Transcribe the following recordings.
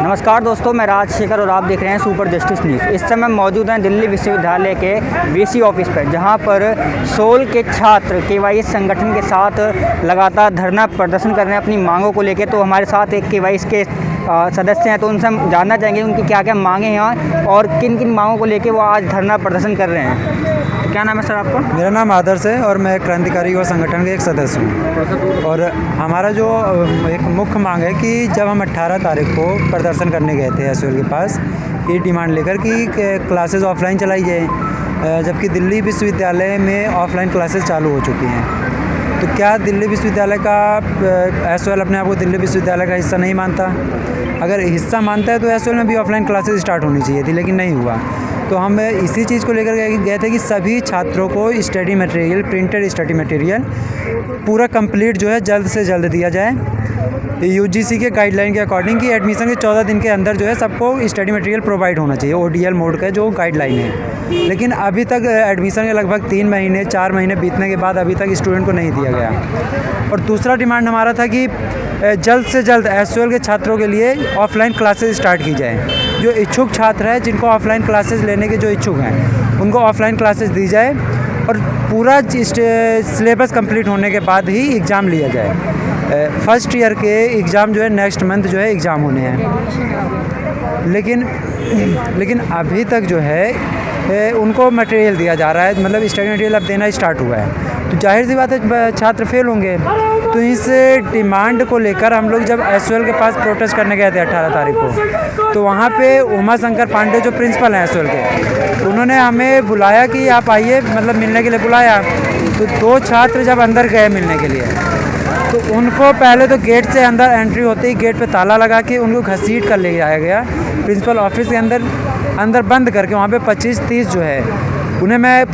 नमस्कार दोस्तों, मैं राजशेखर और आप देख रहे हैं सुपर जस्टिस न्यूज़। इस समय मौजूद हैं दिल्ली विश्वविद्यालय के वीसी ऑफिस पर, जहां पर सोल के छात्र केवाईसी संगठन के साथ लगातार धरना प्रदर्शन कर रहे हैं अपनी मांगों को लेकर। तो हमारे साथ एक केवाईसी के सदस्य हैं, तो उनसे हम जानना चाहेंगे उनकी क्या क्या मांगे हैं और किन किन मांगों को लेकर वो आज धरना प्रदर्शन कर रहे हैं। तो क्या नाम है सर आपका? मेरा नाम आदर्श है और मैं क्रांतिकारी युवा संगठन के एक सदस्य हूँ। और हमारा जो एक मुख्य मांग है कि जब हम 18 तारीख को प्रदर्शन करने गए थे एसओएल के पास, ये डिमांड लेकर कि क्लासेस ऑफलाइन चलाई जाए, जबकि दिल्ली विश्वविद्यालय में ऑफलाइन क्लासेस चालू हो चुकी हैं। तो क्या दिल्ली विश्वविद्यालय का एसओएल अपने आप को दिल्ली विश्वविद्यालय का हिस्सा नहीं मानता? अगर हिस्सा मानता है तो एसओएल में भी ऑफलाइन क्लासेस स्टार्ट होनी चाहिए थी, लेकिन नहीं हुआ। तो हम इसी चीज़ को लेकर गए थे कि सभी छात्रों को study material, printed study material पूरा कंप्लीट जो है जल्द से जल्द दिया जाए। यूजीसी के गाइडलाइन के अकॉर्डिंग कि एडमिशन के 14 दिन के अंदर जो है सबको स्टडी मटेरियल प्रोवाइड होना चाहिए, ओडीएल मोड का जो गाइडलाइन है। लेकिन अभी तक एडमिशन के लगभग 3 महीने 4 महीने बीतने के बाद अभी तक स्टूडेंट को नहीं दिया गया। और दूसरा डिमांड हमारा था कि जल्द से जल्द एसओएल के छात्रों के लिए ऑफलाइन क्लासेस स्टार्ट की जाए। जो इच्छुक छात्र हैं, जिनको ऑफलाइन क्लासेस लेने के जो इच्छुक हैं, उनको ऑफलाइन क्लासेस दी जाए और पूरा सिलेबस कंप्लीट होने के बाद ही एग्ज़ाम लिया जाए। फर्स्ट ईयर के एग्ज़ाम जो है नेक्स्ट मंथ जो है एग्ज़ाम होने हैं, लेकिन अभी तक जो है उनको मटेरियल दिया जा रहा है, मतलब स्टडी मटेरियल अब देना स्टार्ट हुआ है। तो जाहिर सी बात है छात्र फेल होंगे। तो इस डिमांड को लेकर हम लोग जब एसओएल के पास प्रोटेस्ट करने गए थे 18 तारीख को, तो वहाँ पे उमा शंकर पांडे जो प्रिंसिपल हैं एसओएल के, उन्होंने हमें बुलाया कि आप आइए, मतलब मिलने के लिए बुलाया। तो 2 छात्र जब अंदर गए मिलने के लिए, तो उनको पहले तो गेट से अंदर एंट्री होते ही गेट पे ताला लगा के उनको घसीट कर ले जाया गया प्रिंसिपल ऑफिस के अंदर बंद करके। वहाँ पे 25-30 जो है उन्हें मैं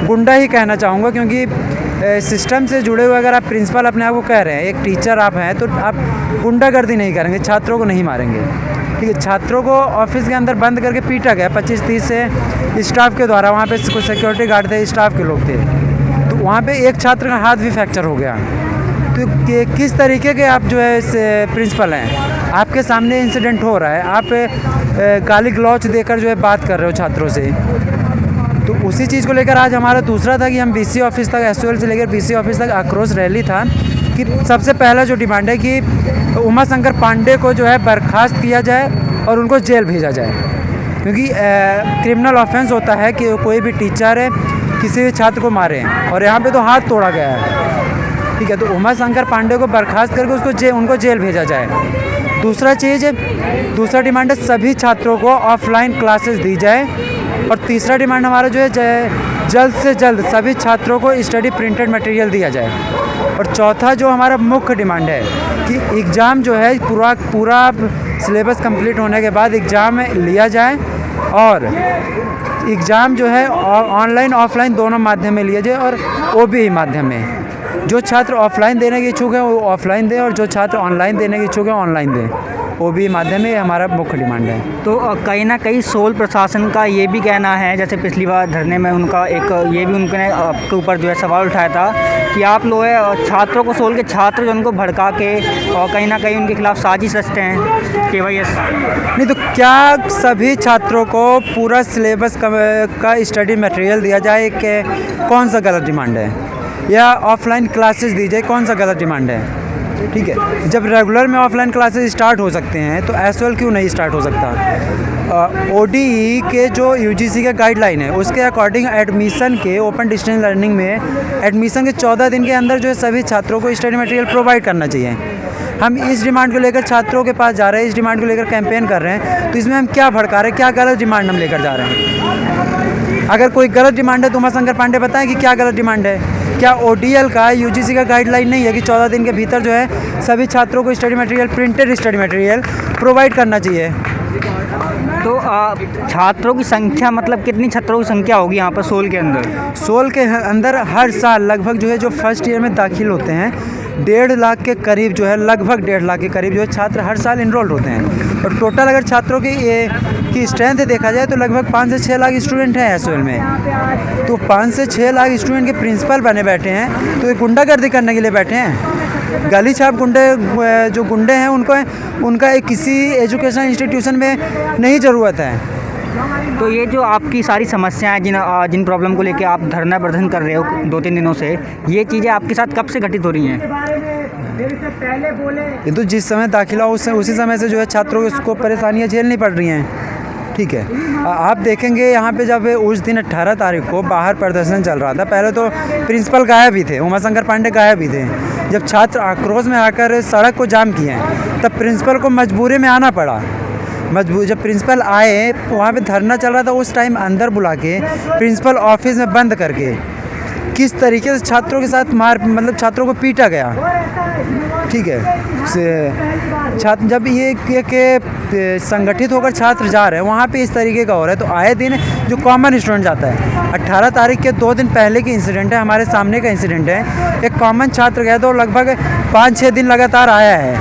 गुंडा ही कहना चाहूँगा, क्योंकि सिस्टम से जुड़े हुए अगर आप प्रिंसिपल अपने आप को कह रहे हैं, एक टीचर आप हैं, तो आप गुंडागर्दी नहीं करेंगे, छात्रों को नहीं मारेंगे। ठीक है, छात्रों को ऑफिस के अंदर बंद करके पीटा गया 25-30 से स्टाफ के द्वारा। वहाँ पे कुछ सिक्योरिटी गार्ड थे, स्टाफ के लोग थे। तो वहाँ पे एक छात्र का हाथ भी फ्रैक्चर हो गया। तो किस तरीके के आप जो है प्रिंसिपल हैं, आपके सामने इंसिडेंट हो रहा है, आप गाली गलौच देकर जो है बात कर रहे हो छात्रों से। तो उसी चीज़ को लेकर आज हमारा दूसरा था कि हम बीसी ऑफिस तक, एसओएल से लेकर बीसी ऑफिस तक आक्रोश रैली था कि सबसे पहला जो डिमांड है कि उमा शंकर पांडे को जो है बर्खास्त किया जाए और उनको जेल भेजा जाए, क्योंकि क्रिमिनल ऑफेंस होता है कि कोई भी टीचर है किसी भी छात्र को मारे, और यहाँ पे तो हाथ तोड़ा गया है। ठीक है, तो उमा शंकर पांडे को बर्खास्त करके उनको जेल भेजा जाए। दूसरा डिमांड है सभी छात्रों को ऑफलाइन क्लासेस दी जाए। और तीसरा डिमांड हमारा जो है जल्द से जल्द सभी छात्रों को स्टडी प्रिंटेड मटेरियल दिया जाए। और चौथा जो हमारा मुख्य डिमांड है कि एग्ज़ाम जो है पूरा सिलेबस कंप्लीट होने के बाद एग्ज़ाम लिया जाए, और एग्ज़ाम जो है ऑनलाइन ऑफलाइन दोनों माध्यम में लिया जाए, और ओबीई माध्यम में। जो छात्र ऑफलाइन देने के इच्छुक हैं वो ऑफलाइन दें, और जो छात्र ऑनलाइन देने के इच्छुक हैं ऑनलाइन दें, ओबीई माध्यम में। हमारा मुख्य डिमांड है। तो कहीं ना कहीं सोल प्रशासन का ये भी कहना है, जैसे पिछली बार धरने में उनका एक ये भी उनके आपके ऊपर जो है सवाल उठाया था कि आप लोग छात्रों को, सोल के छात्र जो उनको भड़का के और कहीं ना कहीं उनके खिलाफ साजिश रचते हैं केवाईसी। नहीं, तो क्या सभी छात्रों को पूरा सिलेबस का स्टडी मटेरियल दिया जाए, कौन सा गलत डिमांड है? या ऑफलाइन क्लासेस दी जाए, कौन सा गलत डिमांड है? ठीक है, जब रेगुलर में ऑफलाइन क्लासेस स्टार्ट हो सकते हैं तो एसओएल क्यों नहीं स्टार्ट हो सकता? ओडीई के जो यूजीसी के गाइडलाइन है उसके अकॉर्डिंग एडमिशन के ओपन डिस्टेंस लर्निंग में एडमिशन के 14 दिन के अंदर जो है सभी छात्रों को स्टडी मटेरियल प्रोवाइड करना चाहिए। हम इस डिमांड को लेकर छात्रों के पास जा रहे हैं, इस डिमांड को लेकर कैंपेन कर रहे हैं, तो इसमें हम क्या भड़का रहे हैं? क्या गलत डिमांड हम लेकर जा रहे हैं? अगर कोई गलत डिमांड है तो उमा शंकर पांडे बताएं कि क्या गलत डिमांड है। क्या ओडीएल का, यूजीसी का गाइडलाइन नहीं है कि 14 दिन के भीतर जो है सभी छात्रों को study material, printed study material provide करना चाहिए? तो छात्रों की संख्या, मतलब कितनी छात्रों की संख्या होगी यहाँ पर सोल के अंदर? सोल के अंदर हर साल लगभग जो है जो फर्स्ट ईयर में दाखिल होते हैं 1.5 लाख के करीब जो है, लगभग 1.5 लाख के करीब जो है छात्र हर साल इनरोल्ड होते हैं। और टोटल अगर छात्रों की स्ट्रेंथ देखा जाए तो लगभग 5 से 6 लाख स्टूडेंट हैं एसओएल में। तो 5 से 6 लाख स्टूडेंट के प्रिंसिपल बने बैठे हैं, तो ये गुंडागर्दी करने के लिए बैठे हैं? गली छाप जो गुंडे हैं उनका एक किसी एजुकेशन इंस्टीट्यूशन में नहीं ज़रूरत है। तो ये जो आपकी सारी समस्याएं जिन प्रॉब्लम को लेके आप धरना प्रदर्शन कर रहे हो 2-3 दिनों से, ये चीज़ें आपके साथ कब से घटित हो रही हैं? ये तो जिस समय दाखिला हो उसी समय से जो है छात्रों को परेशानियां झेलनी पड़ रही हैं। ठीक है, आप देखेंगे यहाँ पे जब उस दिन 18 तारीख को बाहर प्रदर्शन चल रहा था, पहले तो प्रिंसिपल गायब ही थे, उमाशंकर पांडे गायब ही थे। जब छात्र आक्रोश में आकर सड़क को जाम किए तब प्रिंसिपल को मजबूरी में आना पड़ा। जब प्रिंसिपल आए वहाँ पे धरना चल रहा था, उस टाइम अंदर बुला के प्रिंसिपल ऑफिस में बंद करके किस तरीके से छात्रों के साथ छात्रों को पीटा गया। ठीक है, छात्र जब ये संगठित होकर छात्र जा रहे हैं वहाँ पे इस तरीके का हो रहा है, तो आए दिन जो कॉमन स्टूडेंट जाता है, 18 तारीख के 2 दिन पहले की इंसिडेंट है, हमारे सामने का इंसिडेंट है। एक कॉमन छात्र गया तो लगभग 5-6 दिन लगातार आया है,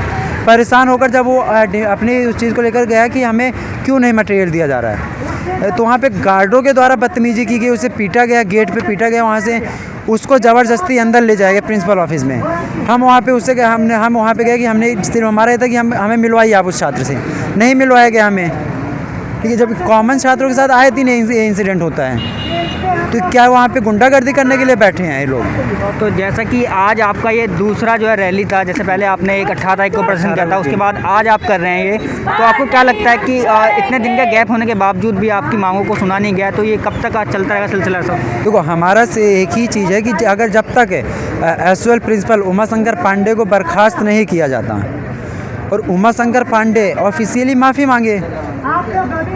परेशान होकर जब वो अपनी उस चीज़ को लेकर गया कि हमें क्यों नहीं मटेरियल दिया जा रहा है, तो वहाँ पे गार्डों के द्वारा बदतमीजी की गई, उसे पीटा गया, गेट पे पीटा गया, वहाँ से उसको ज़बरदस्ती अंदर ले जाएगा प्रिंसिपल ऑफिस में। हम वहाँ पे उससे हम वहाँ पे गए कि हमने सिर्फ हमारा ये था कि हमें मिलवाइए आप उस छात्र से, नहीं मिलवाया गया हमें। ठीक है, जब कॉमन छात्रों के साथ आए दिन ये इंसिडेंट होता है, तो क्या वहाँ पे गुंडागर्दी करने के लिए बैठे हैं ये लोग? तो जैसा कि आज आपका ये दूसरा जो है रैली था, जैसे पहले आपने एक 18 तारीख को प्रदर्शन किया था, उसके बाद आज आप कर रहे हैं ये, तो आपको क्या लगता है कि इतने दिन का गैप होने के बावजूद भी आपकी मांगों को सुना नहीं गया, तो ये कब तक आज चलता रहेगा सिलसिला सब? देखो, हमारा से एक ही चीज़ है कि अगर जब तक एसओएल प्रिंसिपल उमाशंकर पांडे को बर्खास्त नहीं किया जाता और उमाशंकर पांडे ऑफिशियली माफ़ी मांगे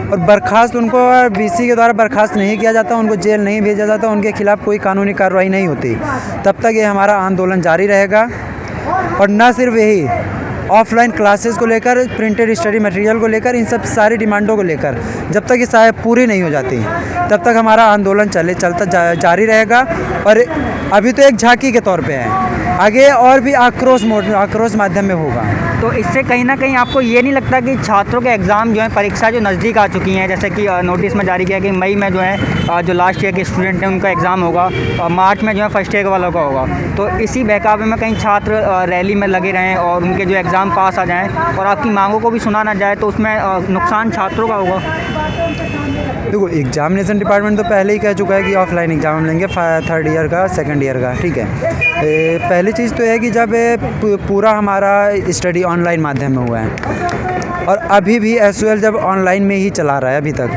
और बर्खास्त उनको बीसी के द्वारा बर्खास्त नहीं किया जाता, उनको जेल नहीं भेजा जाता, उनके खिलाफ़ कोई कानूनी कार्रवाई नहीं होती, तब तक ये हमारा आंदोलन जारी रहेगा। और न सिर्फ यही, ऑफलाइन क्लासेस को लेकर, प्रिंटेड स्टडी मटेरियल को लेकर, इन सब सारी डिमांडों को लेकर जब तक ये सारे पूरी नहीं हो जाती तब तक हमारा आंदोलन जारी रहेगा। और अभी तो एक झांकी के तौर पे है, आगे और भी आक्रोश माध्यम में होगा। तो इससे कहीं ना कहीं आपको ये नहीं लगता कि छात्रों के एग्ज़ाम जो है, परीक्षा जो नज़दीक आ चुकी हैं, जैसे कि नोटिस में जारी किया कि मई में जो है जो लास्ट ईयर के स्टूडेंट हैं उनका एग्ज़ाम होगा और मार्च में जो है फर्स्ट ईयर वालों का होगा, तो इसी बहकावे में कहीं छात्र रैली में लगे रहें और उनके जो एग्ज़ाम पास आ जाएँ और आपकी मांगों को भी सुना ना जाए, तो उसमें नुकसान छात्रों का होगा? देखो, एग्जामिनेशन डिपार्टमेंट तो पहले ही कह चुका है कि ऑफलाइन एग्ज़ाम हम लेंगे 3rd ईयर का, 2nd ईयर का। ठीक है, पहली चीज़ तो है कि जब पूरा हमारा स्टडी ऑनलाइन माध्यम में हुआ है और अभी भी एसओएल जब ऑनलाइन में ही चला रहा है अभी तक,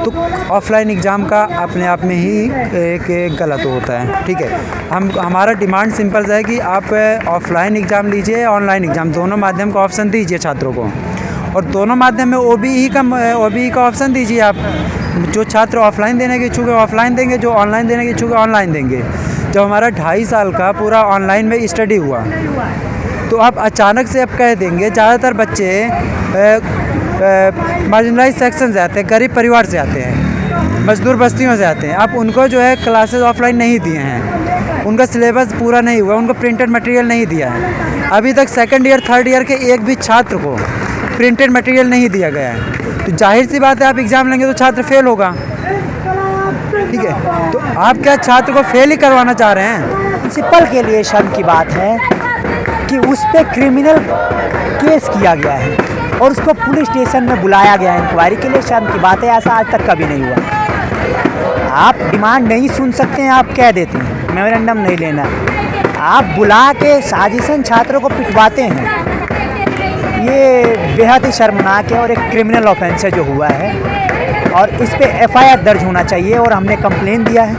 तो ऑफलाइन एग्ज़ाम का अपने आप में ही एक गलत होता है। ठीक है, हमारा डिमांड सिंपल है कि आप ऑफलाइन एग्ज़ाम लीजिए, ऑनलाइन एग्ज़ाम, दोनों माध्यम का ऑप्शन दीजिए छात्रों को, और दोनों माध्यम में ओबीई का ऑप्शन दीजिए आप। जो छात्र ऑफलाइन देने के इच्छुक है ऑफलाइन देंगे, जो ऑनलाइन देने के इच्छुक है ऑनलाइन देंगे। जब हमारा 2.5 साल का पूरा ऑनलाइन में स्टडी हुआ, तो आप अचानक से अब कह देंगे, ज़्यादातर बच्चे मार्जिनलाइज सेक्शन से आते हैं, गरीब परिवार से आते हैं, मजदूर बस्तियों से आते हैं, आप उनको जो है क्लासेस ऑफलाइन नहीं दिए हैं, उनका सिलेबस पूरा नहीं हुआ, उनको प्रिंटेड मटेरियल नहीं दिया है। अभी तक 2nd ईयर 3rd ईयर के एक भी छात्र को प्रिंटेड मटेरियल नहीं दिया गया है, तो जाहिर सी बात है आप एग्ज़ाम लेंगे तो छात्र फेल होगा। ठीक है, तो आप क्या छात्र को फेल ही करवाना चाह रहे हैं? प्रिंसिपल के लिए शर्म की बात है कि उस पर क्रिमिनल केस किया गया है और उसको पुलिस स्टेशन में बुलाया गया है इंक्वायरी के लिए। शर्म की बात है, ऐसा आज तक कभी नहीं हुआ। आप डिमांड नहीं सुन सकते हैं, आप कह देते हैं मेमोरेंडम नहीं लेना, आप बुला के साजिशन छात्रों को पिटवाते हैं, ये बेहद ही शर्मनाक है और एक क्रिमिनल ऑफेंस है जो हुआ है, और इस पे एफआईआर दर्ज होना चाहिए और हमने कंप्लेन दिया है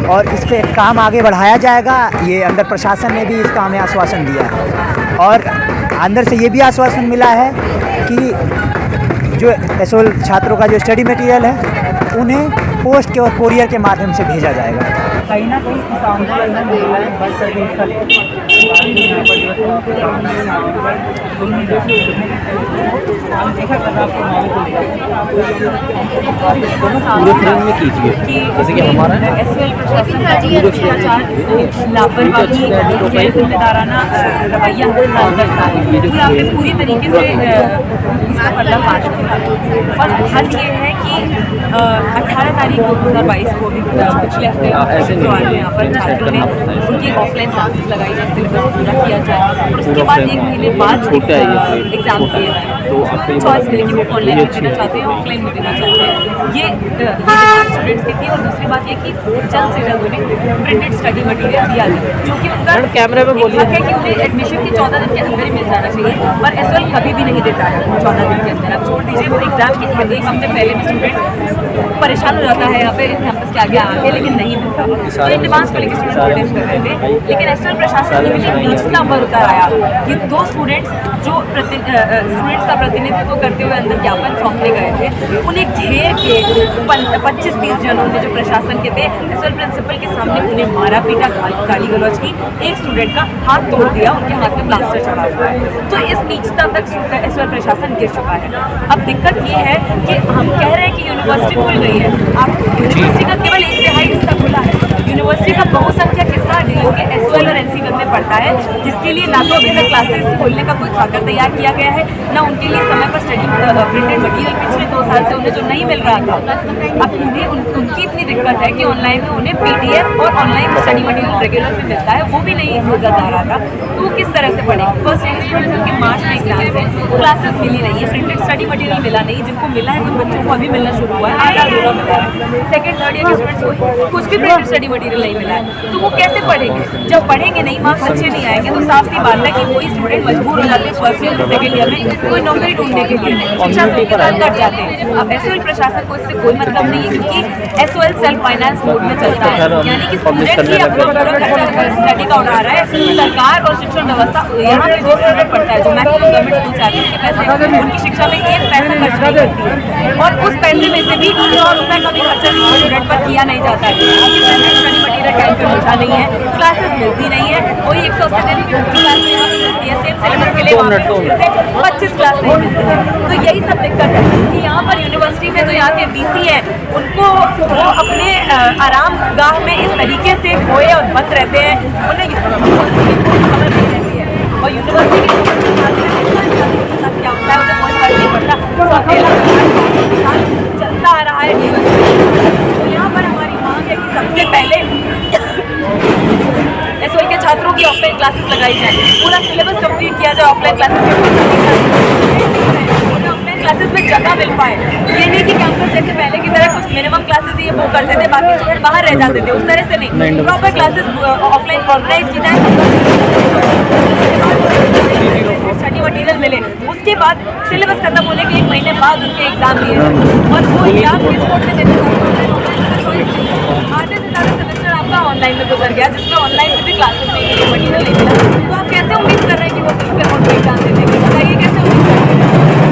और इस पे काम आगे बढ़ाया जाएगा। ये अंदर प्रशासन ने भी इसका हमें आश्वासन दिया है और अंदर से ये भी आश्वासन मिला है कि जो एसओएल छात्रों का जो स्टडी मटेरियल है उन्हें पोस्ट के और कोरियर के माध्यम से भेजा जाएगा। कहीं ना कहीं इस आंदोलन में बढ़ करके हिस्सा जैसे कि हमारा एसओएल प्रशासन का लापरवाही गैर जिम्मेदाराना रवैया पूरी तरीके से इसका पर्दाफाश किया और हल ये है कि 18 तारीख 2022 को भी पिछले हफ्ते जो आ रहे हैं यहाँ पर छात्रों ने उनकी ऑफलाइन क्लासेस लगाई जाए, सिलेबस पूरा किया जाए और उसके बाद 1 महीने बाद एग्जाम किए जाए। तो उन्होंने चॉइस मिली कि वो ऑनलाइन में देना चाहते हैं, ऑफलाइन में देना चाहते हैं। ये स्टूडेंट्स की थी। और दूसरी बात ये कि जल्द से जल्द उन्हें प्रिंटेड स्टडी मटीरियल दिया जाए, जो कि उनका कैमरे में बोलिए है कि उन्हें एडमिशन के 14 दिन के अंदर ही मिल जाना चाहिए, पर एसओएल कभी भी नहीं देता है 14 दिन के अंदर। आप छोड़ दीजिए, वो एग्जाम के 1 हफ्ते पहले भी स्टूडेंट परेशान हो जाता है यहाँ पे कैंपस के आगे आके, लेकिन नहीं मिलता। तो इन डिमांड्स को लेकर स्टूडेंट प्रोटेस्ट कर रहे थे, लेकिन एसओएल प्रशासन के लिए निचला पर उतर आया कि 2 स्टूडेंट्स जो स्टूडेंट्स का प्रतिनिधित्व करते हुए अंदर ज्ञापन सौंपने गए थे, उन्हें घेर के 25-30 जनों ने जो प्रशासन के थे एसओएल प्रिंसिपल के सामने उन्हें मारा पीटा, गाली गलौज की। एक स्टूडेंट का हाथ तोड़ दिया, उनके हाथ में प्लास्टर चढ़ा हुआ है। तो इस नीचता तक एसओएल प्रशासन गिर चुका है। अब दिक्कत ये है कि हम कह रहे हैं कि यूनिवर्सिटी खुल गई है, आप यूनिवर्सिटी का केवल 1/3 हिस्सा खुला है। यूनिवर्सिटी का बहुसंख्यक हिस्सा डीयू के एसओएल और एनसीवन में पड़ता है, जिसके लिए ना तो अभी तक क्लासेस खोलने का कोई खाका तैयार किया गया है, ना उनके लिए समय पर स्टडी प्रिंटेड मटीरियल पिछले 2 साल से उन्हें जो नहीं मिल रहा था। अब उन्हें उनकी इतनी दिक्कत है कि ऑनलाइन में उन्हें पीडीएफ और ऑनलाइन स्टडी मटीरियल रेगुलर में मिलता है, वो भी नहीं भेजा जा रहा था। तो वो किस तरह से पढ़े? फर्स्ट ईयर स्टूडेंट्स उनके मार्च में एग्जाम्स हैं, क्लासेस मिली नहीं है, प्रिंटेड स्टडी मटीरियल मिला नहीं, जिनको मिला है कुछ बच्चों को अभी मिलना शुरू हुआ है, आधा-अधूरा मिला है। सेकंड थर्ड ईयर के स्टूडेंट्स को कुछ भी प्रिंटेड स्टडी मटीरियल नहीं मिला है, तो वो कैसे पढ़ेंगे? जब पढ़ेंगे नहीं, मार्क्स अच्छे नहीं आएंगे, तो साफ सी बात है कि कोई स्टूडेंट मजबूर हो जाते हैं फर्स्ट ईयर और सेकंड ईयर में कोई नौकरी ढूंढने के लिए, शिक्षा से कट जाते हैं। अब एसओएल प्रशासन को इससे कोई मतलब नहीं है, क्योंकि एसओएल सेल्फ फाइनेंस मोड में चलता है, यानी कि स्टूडेंट ही अपना पूरा खर्चा स्टडी का उठा रहा है। सरकार और शिक्षण व्यवस्था यहाँ पे जो स्टूडेंट पढ़ता है, जो मैक्सिमम गवर्नमेंट स्कूल चाहते हैं, उनके पैसे उनकी शिक्षा में 1 पैसा खर्च नहीं करती है, और उस पैसे में से भी 100 रुपये का भी खर्चा स्टूडेंट पर किया नहीं जाता है। स्टडी मटीरियल टाइम पर मिलता नहीं है, क्लासेस मिलती नहीं है, वही 180 दिन की क्लास मिलती है, सेम सिलेबस के लिए 25 क्लास नहीं मिलती है। तो यही सब दिक्कत है कि यहाँ पर यूनिवर्सिटी में जो यहाँ के बीसी हैं, उनको वो अपने आराम गाह में इस तरीके से खोए और बंद रहते हैं, उन्हें खबर नहीं रहती है, और यूनिवर्सिटी के साथ क्या होता है उन्हें कोई फर्क नहीं पड़ता, तो अकेला चलता आ रहा है यूनिवर्सिटी। तो यहाँ पर हमारी मांग है कि सबसे पहले एसओएल के छात्रों की ऑफलाइन क्लासेस लगाई जाए, पूरा सिलेबस कंप्लीट किया जाए, ऑफलाइन क्लासेस में जगह मिल पाए। ये नहीं कि कैंपस जैसे पहले की तरह कुछ मिनिमम क्लासेस ये वो करते थे, बाकी स्टूडेंट बाहर रह जाते थे, उस तरह से नहीं, प्रॉपर क्लासेस ऑफलाइन ऑर्गेनाइज की जाए, स्टडी मटीरियल मिले, उसके बाद सिलेबस खत्म होने के 1 महीने बाद उनके एग्जाम लिए जाए, और वो एग्जाम किस कोर्ट में देते आधे से ज़्यादा सेमेस्टर आपका ऑनलाइन में गुजर गया, जिसमें ऑनलाइन में भी क्लासेस नहीं मिली, मटीरियल नहीं मिला। तो आप कैसे उम्मीद कर रहे हैं कि वो फिजिकल कोर्ट में एग्जाम दे देंगे? बताइए कैसे उम्मीद कर रहे हैं?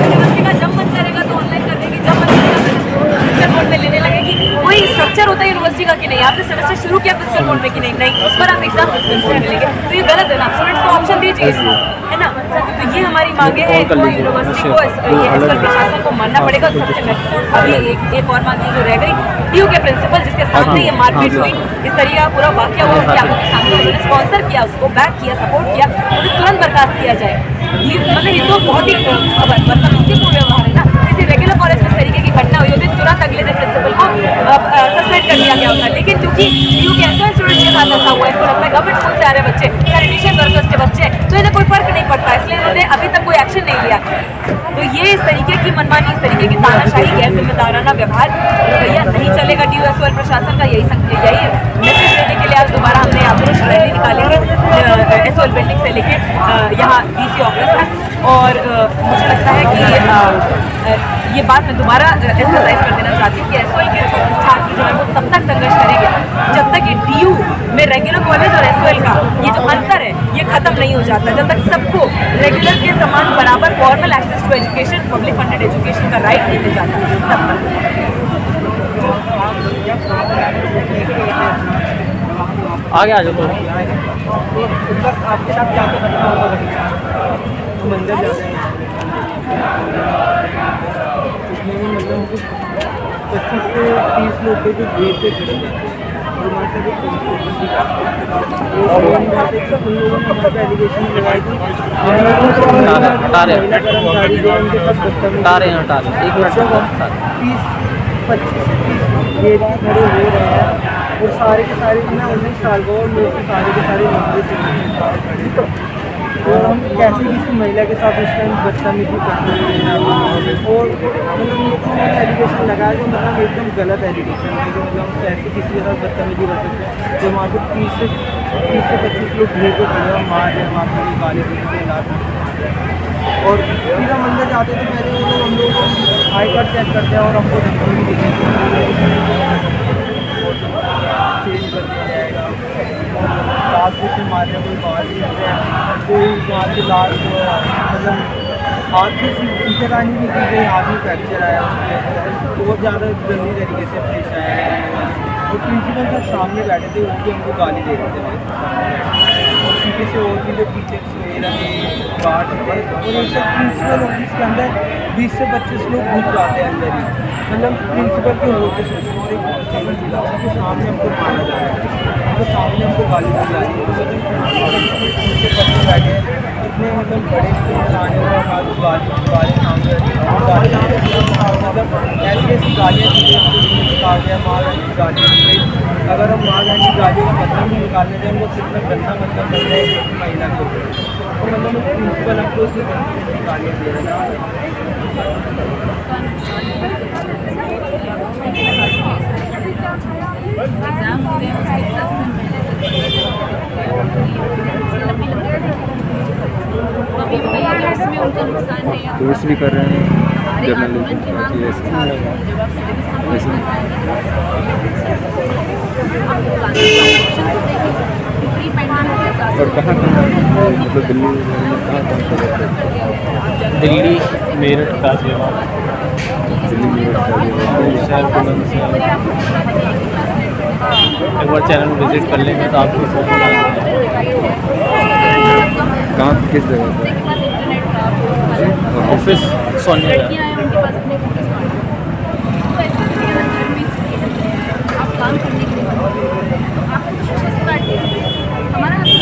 यूनिवर्सिटी का जब मन करेगा तो ऑनलाइन कर देगी, जब मन करेगा फिजिकल कोर्ट में लेने लगेगी। कोई स्ट्रक्चर होता है यूनिवर्सिटी का कि नहीं, आपने सेमेस्टर शुरू किया फिजिकल कोर्ट में कि नहीं, उस पर आप एग्जाम फिजिकल कोर्ट में लेंगे, तो ये गलत है ना। स्टूडेंट्स को ऑप्शन दीजिए, है ना। तो ये हमारी मांगे हैं, यूनिवर्सिटी को ये एसओएल प्रशासन को मानना पड़ेगा। सबसे महत्वपूर्ण अभी एक और मांग जो रह गई, डीयू के प्रिंसिपल जिसके सामने ये मारपीट हुई, इस तरीके का पूरा वाक्य हुआ, उनकी आंखों के सामने उन्होंने स्पॉन्सर किया, उसको बैक किया, सपोर्ट किया, उन्हें तुरंत बर्खास्त किया जाए। मतलब ये तो बहुत ही बदतमीजीपूर्ण व्यवहार है ना। किसी रेगुलर कॉलेज में इस तरीके की घटना हुई होती, तुरंत अगले दिन प्रिंसिपल को सस्पेंड कर दिया गया होता, लेकिन क्योंकि डीयू के एसओएल स्टूडेंट्स के साथ ऐसा हुआ है, इनको लगता है गवर्नमेंट स्कूल से आ रहे बच्चे, सैनिटेशन वर्कर्स के बच्चे, तो इन्हें कोई फर्क नहीं पड़ता, इसलिए इन्होंने अभी तक कोई एक्शन नहीं लिया। तो ये इस तरीके की मनमानी, इस तरीके की तानाशाही, गैर जिम्मेदाराना व्यवहार भैया नहीं चलेगा। डीयू एसओएल प्रशासन का यही मैसेज देने के लिए आज दोबारा हमने आक्रोश रैली निकाली है एसओएल बिल्डिंग से लेके यहाँ डीसी ऑफिस तक, और मुझे लगता है कि ये बात मैं दोबारा एम्फसाइज कर देना चाहती हूँ कि एसओएल के छात्र जो है वो तब तक संघर्ष करेंगे जब तक ये डीयू में रेगुलर कॉलेज और एसओएल का ये जो अंतर है ये खत्म नहीं हो जाता, जब तक सबको रेगुलर के समान बराबर formal access to education, public funded education का राइट नहीं मिल जाता तब तक। आगे आ जाओ। आपके साथ क्या मंदिर जाते हैं, मतलब 25 से 30 लोग के जो गेट पे खड़े थे, और वहाँ से जो उन लोगों ने एलिगेशन लगाई थी, हटा रहे हैं 30-25 घेर के खड़े हो रहे हैं और सारे के सारे मैं 19 साल का और मेरे से सारे के सारे लंबे और हम कैसे किसी महिला के साथ उस टाइम बदतमीजी करते हैं और मतलब ये तो उन्होंने एलिगेशन लगाया जो मतलब एकदम गलत एलिगेशन है जो मतलब कैसे किसी के साथ बदतमीजी कर सकते हैं जो वहाँ पे 30 से 25 लोग घेर के खड़े और मार रहे वहाँ पर गाली देते लात और फिर हम अंदर जाते तो पहले वो लोग हम लोग को आई कार्ड चेक करते हैं और हमको धमकी भी देते हैं चेंज कर दिया जाएगा रात को से मारने कोई बाहर नहीं रहे हैं कोई वहाँ से लाल मतलब हाथ में टीचर आने की की गई हाथ में फ्रैक्चर आया उसमें बहुत ज़्यादा गंदी तरीके से पेश आया है और प्रिंसिपल सर सामने बैठे थे उनकी हमको गाली दे रहे थे और पीछे से और भी जो टीचर्स वगैरह थे गार्ड थे और एक सब प्रिंसिपल ऑफिस के अंदर 20 से 25 लोग घुस जाते हैं अंदर ही मतलब प्रिंसिपल के होते सोचते कांस्टेबल जिला उनके सामने हमको मारा जा रहा है उनके सामने हमको गाली दी जा रही है उनके बच्चे बैठे इतने मतलब बड़े इंसान हैं गाली सामने मतलब ऐसी ऐसी गालियाँ दी गई हमको निकाल दिया माँ बहन की गालियाँ दी गई अगर हम माँ बहन की गालियों का मतलब भी निकालने जाएँ वो कितना गंदा मतलब बन रहे हैं महिला के ऊपर तो मतलब प्रिंसिपल हमको उसकी गंदी गालियाँ दे रहे हैं एग्ज़ाम होते हैं उसके 10 दिन पहले तो अभी बताइए कि उसमें उनका नुकसान है या कोर्स भी कर रहे हैं हमारे आंदोलन की मांग जब आप सिलेबस कंप्लीट और कहाँ मतलब दिल्ली में कहाँ काम कर रहे थे? दिल्ली मेरठ गाजियाबाद शहर को नाम से एक बार चैनल विजिट कर लेंगे तो आपको कहाँ किस जगह पर? ऑफिस सोनिया लड़कियाँ हैं उनके पास अपने फोटो स्मार्टफोन तो ऐसे स्थिति अगर घर में आप काम करने के लिए तो आपको कुछ शिक्षा स्टार्ट कीजिए हमारा कोई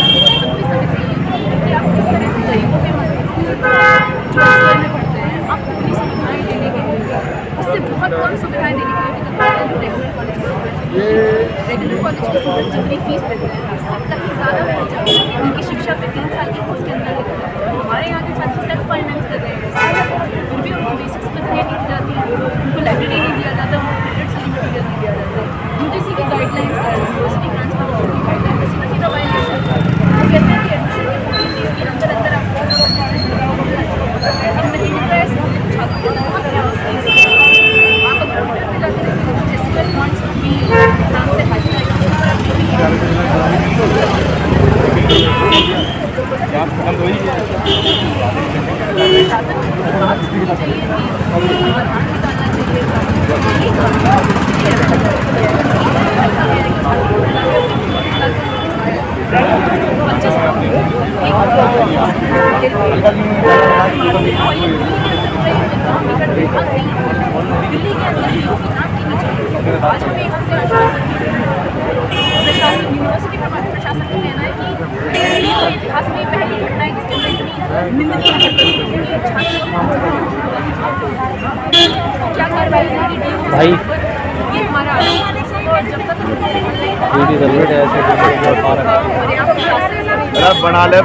समस्या ये है कि आप किस तरह से गरीबों के मजदूर जो स्कूल में पढ़ते हैं आप पूरी सुविधाएँ देने के लिए उससे बहुत कम सुविधाएँ देने के लिए जो रेगुलर कॉलेज रेगुलर कॉलेज के स्टूडेंट जितनी फीस देते हैं उससे कहीं ज़्यादा हो जाए उनकी शिक्षा पे 3 साल के कोर्स के अंदर देते हैं हमारे यहाँ के छात्र सेल्फ फाइनेंस कर रहे हैं फिर भी उनको बेसिक सुविधाएँ नहीं दी जाती उनको लाइब्रेरी नहीं दिया जाता उनको प्रिंटेड स्टडी मटीरियल नहीं दिया जाता यूजीसी की गाइडलाइंस का यूनिवर्सिटी ग्रांट्स काउंसिल की गाइडलाइन ऐसी बची का वायलेशन वो कहते हैं कि एडमिशन के 14 डेज के अंदर अंदर आपको अब मिडिल क्लास छात्रों को बहुत प्रयास आप अगर ट्विटर पर जाकर देखिए फेस्टिवल वॉन्ट्स टू बी नाम से दिल्ली के अंदर ही लोग नाम की नीचे आज हमें यहाँ से प्रशासन यूनिवर्सिटी प्रशासन का कहना है कि दिल्ली के इतिहास में पहली घटना है जिसके अंदर इतनी निंदनीय हरकत तो क्या कार्रवाई होगी भाई ये हमारा और जब तक ड्यूटी जरूरत है ऐसे पर्याप्त बना ले